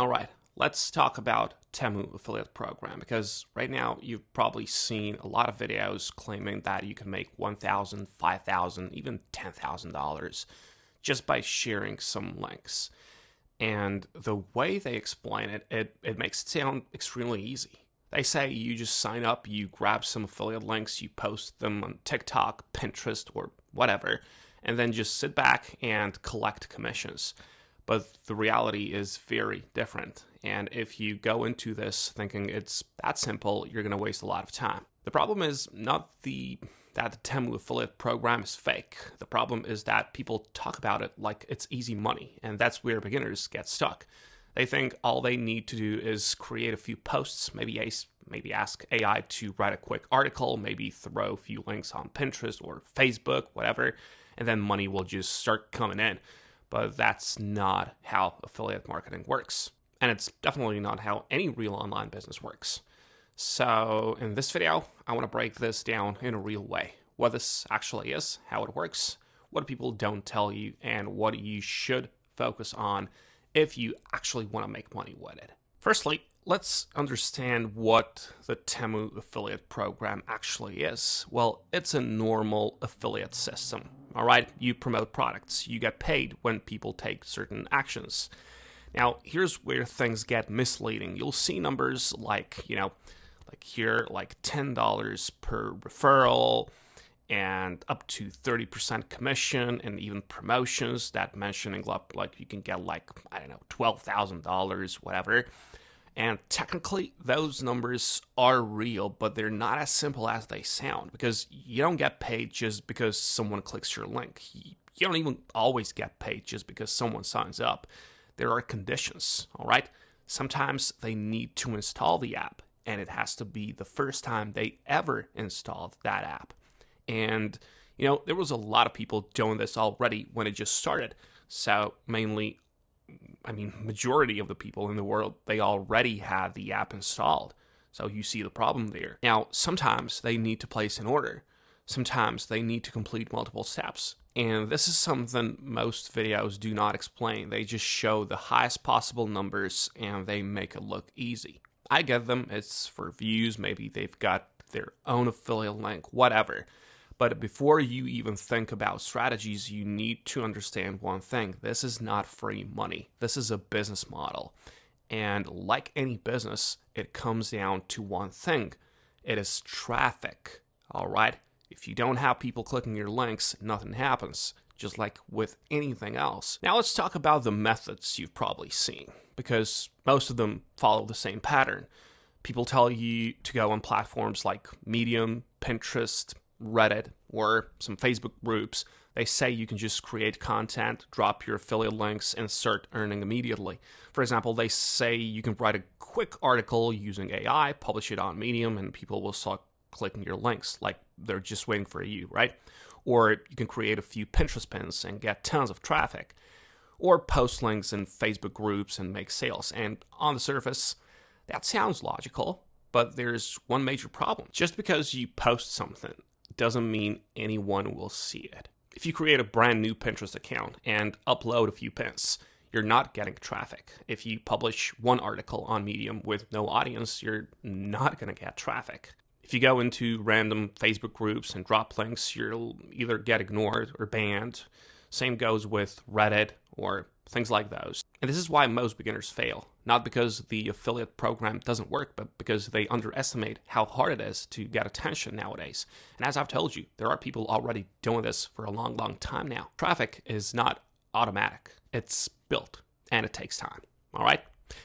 All right, let's talk about Temu affiliate program, because right now you've probably seen a lot of videos claiming that you can make $1,000, $5,000, even $10,000 just by sharing some links. And the way they explain it, it makes it sound extremely easy. They say you just sign up, you grab some affiliate links, you post them on TikTok, Pinterest, or whatever, and then just sit back and collect commissions. But the reality is very different. And if you go into this thinking it's that simple, you're going to waste a lot of time. The problem is not that the Temu affiliate program is fake. The problem is that people talk about it like it's easy money, and that's where beginners get stuck. They think all they need to do is create a few posts, maybe ask AI to write a quick article, maybe throw a few links on Pinterest or Facebook, whatever, and then money will just start coming in. But that's not how affiliate marketing works. And it's definitely not how any real online business works. So in this video, I want to break this down in a real way. What this actually is, how it works, what people don't tell you, and what you should focus on if you actually want to make money with it. Firstly, let's understand what the Temu affiliate program actually is. Well, it's a normal affiliate system. All right, you promote products, you get paid when people take certain actions. Now, here's where things get misleading. You'll see numbers like here, like $10 per referral and up to 30% commission, and even promotions that mentioning like you can get $12,000, whatever. And technically, those numbers are real, but they're not as simple as they sound, because you don't get paid just because someone clicks your link. You don't even always get paid just because someone signs up. There are conditions, all right? Sometimes they need to install the app, and it has to be the first time they ever installed that app. And, there was a lot of people doing this already when it just started. So majority of the people in the world, they already had the app installed. So you see the problem there. Now, sometimes they need to place an order. Sometimes they need to complete multiple steps. And this is something most videos do not explain. They just show the highest possible numbers and they make it look easy. I get them. It's for views. Maybe they've got their own affiliate link, whatever. But before you even think about strategies, you need to understand one thing. This is not free money. This is a business model. And like any business, it comes down to one thing. It is traffic. All right? If you don't have people clicking your links, nothing happens, just like with anything else. Now let's talk about the methods you've probably seen, because most of them follow the same pattern. People tell you to go on platforms like Medium, Pinterest, Reddit, or some Facebook groups. They say you can just create content, drop your affiliate links, and start earning immediately. For example, they say you can write a quick article using AI, publish it on Medium, and people will start clicking your links like they're just waiting for you, right? Or you can create a few Pinterest pins and get tons of traffic. Or post links in Facebook groups and make sales. And on the surface, that sounds logical, but there's one major problem. Just because you post something doesn't mean anyone will see it. If you create a brand new Pinterest account and upload a few pins, you're not getting traffic. If you publish one article on Medium with no audience, you're not going to get traffic. If you go into random Facebook groups and drop links, you'll either get ignored or banned. Same goes with Reddit or things like those. And this is why most beginners fail. Not because the affiliate program doesn't work, but because they underestimate how hard it is to get attention nowadays. And as I've told you, there are people already doing this for a long, long time now. Traffic is not automatic. It's built, and it takes time. All right?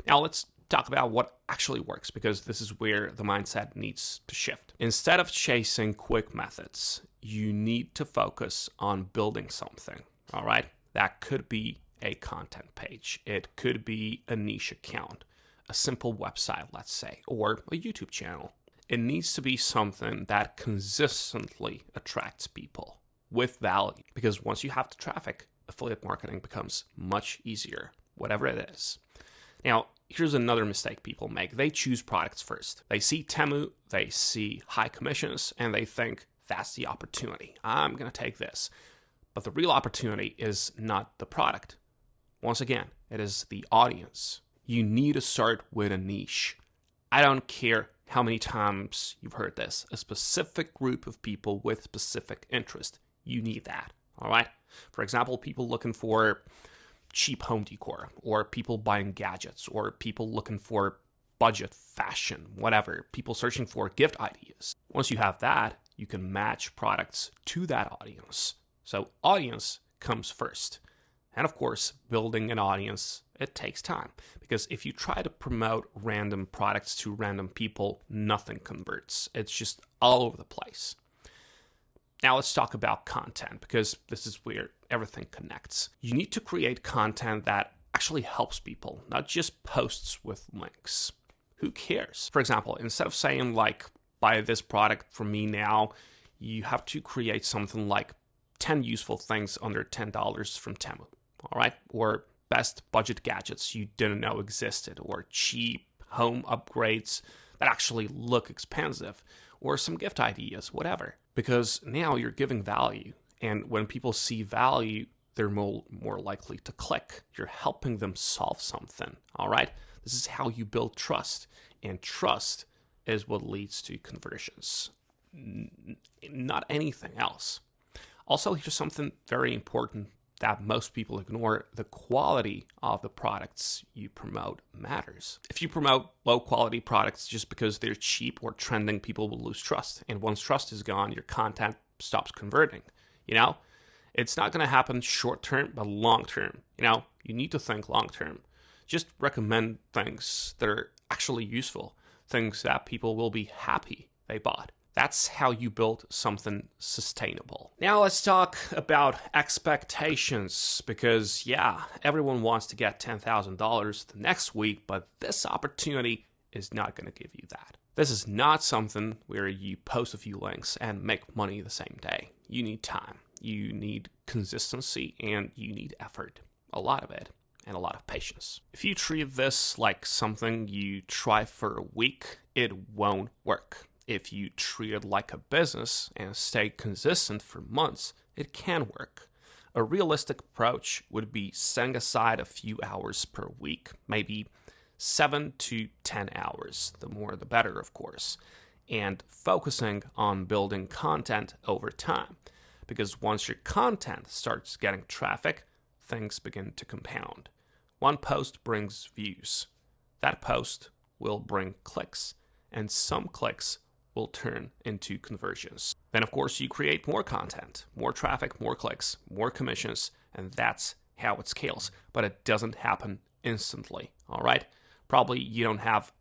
Now let's talk about what actually works, because this is where the mindset needs to shift. Instead of chasing quick methods, you need to focus on building something. All right? That could be a content page. It could be a niche account, a simple website, let's say, or a YouTube channel. It needs to be something that consistently attracts people with value, because once you have the traffic, affiliate marketing becomes much easier, whatever it is. Now, here's another mistake people make. They choose products first. They see Temu, they see high commissions, and they think, that's the opportunity. I'm going to take this. But the real opportunity is not the product. Once again, it is the audience. You need to start with a niche. I don't care how many times you've heard this. A specific group of people with specific interest. You need that, all right? For example, people looking for cheap home decor, or people buying gadgets, or people looking for budget fashion, whatever. People searching for gift ideas. Once you have that, you can match products to that audience. So audience comes first. And of course, building an audience, it takes time. Because if you try to promote random products to random people, nothing converts. It's just all over the place. Now let's talk about content, because this is where everything connects. You need to create content that actually helps people, not just posts with links. Who cares? For example, instead of saying like, buy this product from me now, you have to create something like 10 useful things under $10 from Temu, all right? Or best budget gadgets you didn't know existed, or cheap home upgrades that actually look expensive, or some gift ideas, whatever. Because now you're giving value, and when people see value, they're more likely to click. You're helping them solve something, all right? This is how you build trust, and trust is what leads to conversions, not anything else. Also, here's something very important that most people ignore. The quality of the products you promote matters. If you promote low quality products just because they're cheap or trending, people will lose trust. And once trust is gone, your content stops converting. It's not going to happen short term, but long term. You need to think long term. Just recommend things that are actually useful, things that people will be happy they bought. That's how you build something sustainable. Now let's talk about expectations, because everyone wants to get $10,000 the next week, but this opportunity is not going to give you that. This is not something where you post a few links and make money the same day. You need time, you need consistency, and you need effort, a lot of it, and a lot of patience. If you treat this like something you try for a week, it won't work. If you treat it like a business and stay consistent for months, it can work. A realistic approach would be setting aside a few hours per week, maybe 7 to 10 hours, the more the better, of course, and focusing on building content over time. Because once your content starts getting traffic, things begin to compound. One post brings views. That post will bring clicks, and some clicks will turn into conversions. Then, of course, you create more content, more traffic, more clicks, more commissions, and that's how it scales. But it doesn't happen instantly, all right? Probably you don't have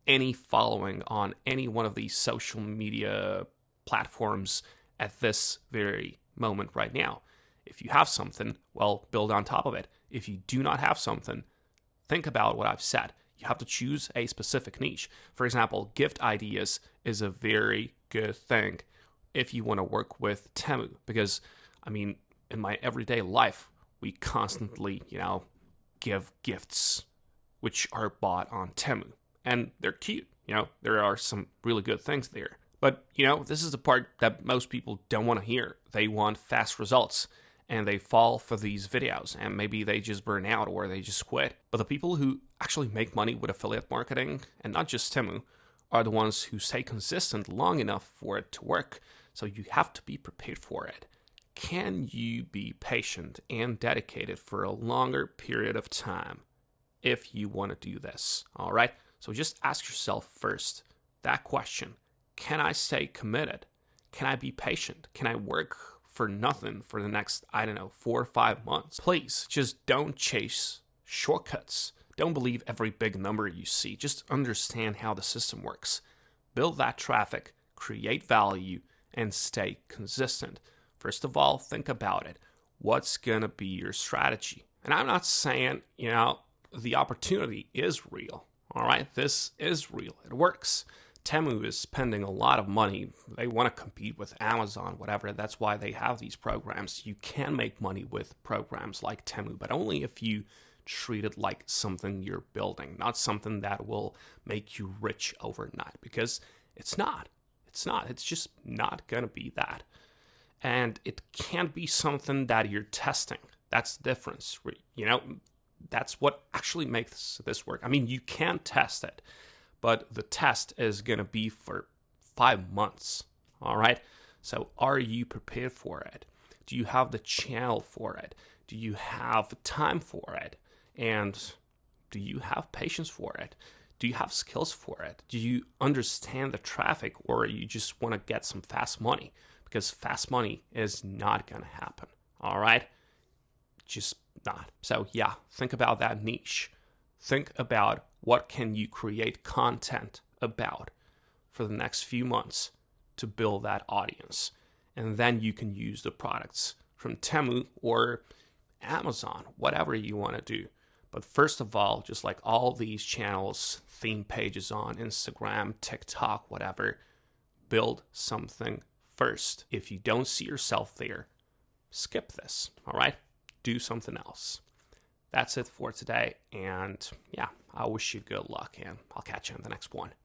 any following on any one of these social media platforms at this very moment right now. If you have something, well, build on top of it. If you do not have something, think about what I've said. You have to choose a specific niche. For example, gift ideas is a very good thing if you want to work with Temu, because, in my everyday life, we constantly, give gifts which are bought on Temu, and they're cute. There are some really good things there. But, this is the part that most people don't want to hear. They want fast results, and they fall for these videos, and maybe they just burn out or they just quit. But the people who actually make money with affiliate marketing, and not just Temu, are the ones who stay consistent long enough for it to work. So you have to be prepared for it. Can you be patient and dedicated for a longer period of time if you want to do this? All right. So just ask yourself first that question. Can I stay committed? Can I be patient? Can I work for nothing for the next, 4 or 5 months? Please, just don't chase shortcuts. Don't believe every big number you see. Just understand how the system works. Build that traffic, create value, and stay consistent. First of all, think about it. What's going to be your strategy? And I'm not saying, the opportunity is real. All right, this is real. It works. Temu is spending a lot of money. They want to compete with Amazon, whatever. That's why they have these programs. You can make money with programs like Temu, but only if you treat it like something you're building, not something that will make you rich overnight, because it's not. It's just not going to be that. And it can't be something that you're testing. That's the difference. That's what actually makes this work. I mean, you can test it, but the test is going to be for 5 months. All right. So are you prepared for it? Do you have the channel for it? Do you have time for it? And do you have patience for it? Do you have skills for it? Do you understand the traffic, or you just want to get some fast money? Because fast money is not going to happen. All right. Just not. So yeah, think about that niche. Think about what can you create content about for the next few months to build that audience. And then you can use the products from Temu or Amazon, whatever you want to do. But first of all, just like all these channels, theme pages on Instagram, TikTok, whatever, build something first. If you don't see yourself there, skip this, all right? Do something else. That's it for today. And yeah, I wish you good luck, and I'll catch you in the next one.